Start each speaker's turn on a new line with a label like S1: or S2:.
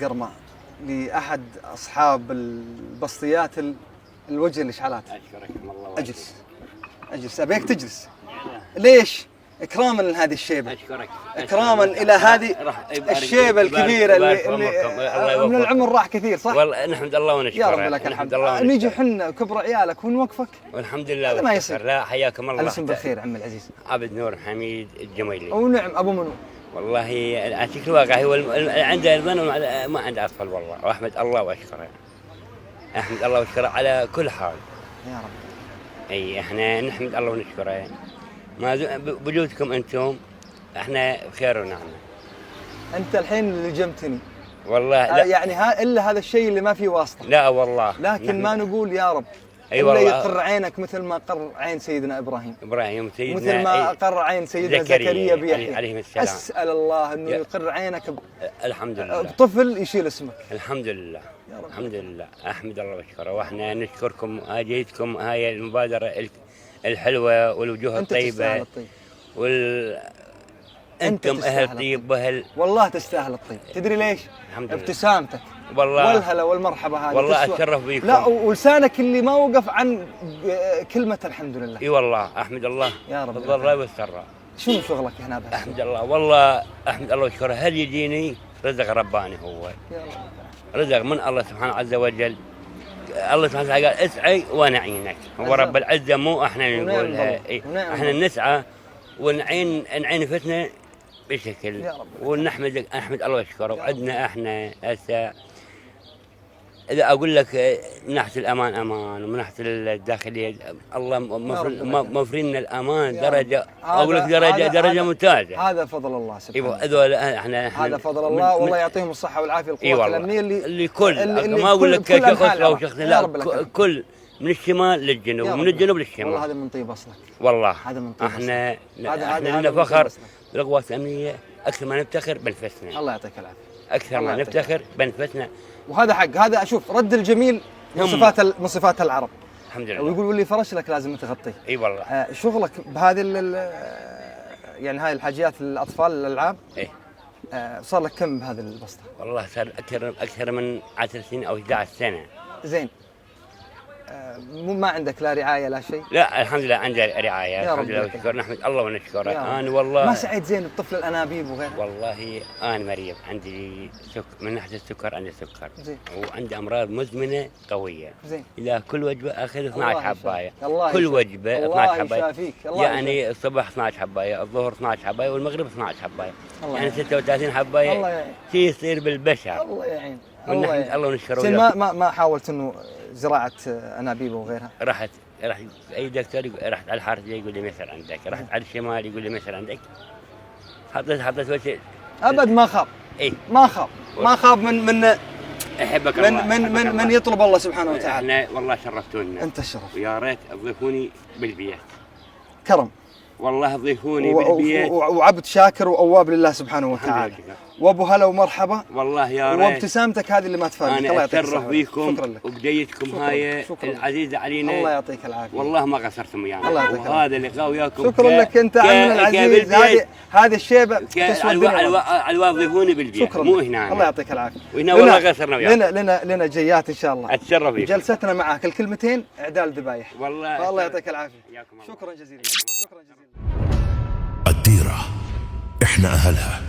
S1: قرماء لأحد أصحاب البسطيات الوجه الإشعالات.
S2: أشكرك الله.
S1: أجلس أبيك تجلس. ليش؟ إكراما لهذه الشيبة.
S2: أشكرك.
S1: إكراما إلى هذه الشيبة الكبيرة اللي من العمر راح كثير صح؟
S2: والله نحمد الله ونشكره.
S1: يا رب لك الحمد. نيجي حنا كبر عيالك ونوقفك.
S2: والحمد لله.
S1: ما يصير.
S2: لا حياكم الله.
S1: الاسم بالخير عمي العزيز.
S2: عبد نور حميد الجميلي.
S1: ونعم أبو منو؟
S2: والله أعطيك الواقع هو عنده البن ما عنده أطفال والله، وأحمد الله وأشكره. أحمد الله وأشكره على كل حال.
S1: يا رب.
S2: أي إحنا نحمد الله ونشكره. ما بوجودكم أنتم إحنا بخير ونعمة.
S1: أنت الحين اللي لجمتني.
S2: والله لا.
S1: يعني إلا هذا الشيء اللي ما فيه واسطة.
S2: لا والله.
S1: لكن ما نقول يا رب.
S2: أي
S1: إلا
S2: والله.
S1: يقر عينك مثل ما قر عين سيدنا إبراهيم.
S2: سيدنا
S1: مثل ما قر عين سيدنا زكريا بيحيى
S2: عليه السلام.
S1: أسأل الله إنه يقر عينك
S2: الحمد لله.
S1: بطفل يشيل اسمك.
S2: الحمد لله. الحمد لله. أحمد الله وأشكره. وإحنا نشكركم أجيتكم هاي المبادرة الحلوة والوجوه الطيبة. أنتم أهل طيب وأهل.
S1: والله تستاهل الطيب. تدري ليش؟ ابتسامتك
S2: والله
S1: والهلا والمرحبا هذه
S2: والله أتشرف بيكم.
S1: لا ولسانك اللي ما وقف عن كلمة الحمد لله.
S2: اي والله أحمد الله
S1: يا رب
S2: بالضراء والسراء.
S1: شنو شغلك هنا بس؟
S2: أحمد الله والله أحمد الله وأشكره. هل يجيني رزق رباني هو
S1: يا رب.
S2: رزق من الله سبحانه عز وجل. الله سبحانه وتعالى قال اسعي وانا اعينك. هو رب العزة مو احنا نقولها. احنا نسعى ونعين فتنة بشكل ونحمد الله واشكره. وعندنا احنا هسه اذا اقول لك من ناحيه الامان امان ومن ناحيه الداخليه الله موفرين الامان درجه. اقول لك درجه ممتازه.
S1: هذا فضل الله سبحانه.
S2: هذول احنا
S1: هذا فضل الله والله يعطيهم الصحه والعافيه القوه الامنيه اللي
S2: ما اقول لك شخص او شخص لا كل من الشمال للجنوب ومن الجنوب للشمال.
S1: والله هذا من طيب اصلك.
S2: والله
S1: هذا من طيب
S2: احنا لنا فخر بالقوات الامنيه اكثر ما نفتخر بانفسنا.
S1: الله يعطيك العافيه.
S2: اكثر ما نفتخر بانفسنا.
S1: وهذا حق. هذا اشوف رد الجميل من صفات العرب.
S2: الحمد لله.
S1: ويقول واللي فرش لك لازم تغطيه.
S2: اي والله.
S1: شغلك بهذه يعني هاي الحاجيات الاطفال الالعاب.
S2: ايه.
S1: صار لك كم بهذه البسطه؟
S2: والله صار اكثر من 10 سنين او 11 سنه.
S1: زين. ما عندك لا رعايه لا شيء؟
S2: لا الحمد لله عندي رعايه الحمد لله وشكر. نحمد الله ونشكره. انا والله
S1: ما سعيت زين الطفل الانابيب وغيره.
S2: والله انا مريض عندي من ناحيه السكر عندي سكر.
S1: زين.
S2: وعندي امراض مزمنه قويه.
S1: زين.
S2: الى كل وجبه اخذ 12 حبايه.
S1: كل
S2: وجبه 12 حبايه. يعني
S1: يشافيك.
S2: الصبح 12 حبايه، الظهر 12 حبايه، والمغرب 12 حبايه. يعني 36 حبايه. شيء يصير بالبشر.
S1: الله يعين.
S2: ونحمد الله ونشكره.
S1: زين ما حاولت انه زراعه انابيب وغيرها؟
S2: رحت اي دكتور رحت على الحارثيه يقول لي مثل عندك، رحت على الشمال يقول لي مثل عندك. حطيت وجه
S1: ابد ما خاب.
S2: اي
S1: ما خاب من
S2: احبك
S1: من يطلب الله سبحانه وتعالى.
S2: احنا والله شرفتونا.
S1: انت الشرف.
S2: ويا ريت تضيفوني بالبيت.
S1: كرم.
S2: والله ضيفوني بالبيت.
S1: وعبد شاكر واواب لله سبحانه وتعالى. وابو هلا ومرحبا.
S2: والله يا ريت.
S1: وابتسامتك هذه اللي ما تفارق. الله يعطيك العافيه.
S2: اتشرف بيكم وبديتكم هاي العزيزه علينا.
S1: الله يعطيك العافيه.
S2: والله ما قصرتم ويانا.
S1: الله يعطيك العافيه.
S2: وهذا اللقاء وياكم.
S1: شكرا لك انت عمنا العزيز. هذه الشيبه تسوى الدنيا.
S2: على ضيفوني بالبيت مو هنا.
S1: الله يعطيك العافيه.
S2: وهنا والله قصرنا وياكم.
S1: لنا جيات ان شاء الله.
S2: اتشرف بيكم.
S1: جلستنا معك الكلمتين اعدال ذبايح.
S2: والله
S1: الله يعطيك العافيه.
S2: شكرا
S1: جزيلا.
S2: شكرا جزيلا.
S3: الديرة احنا اهلها.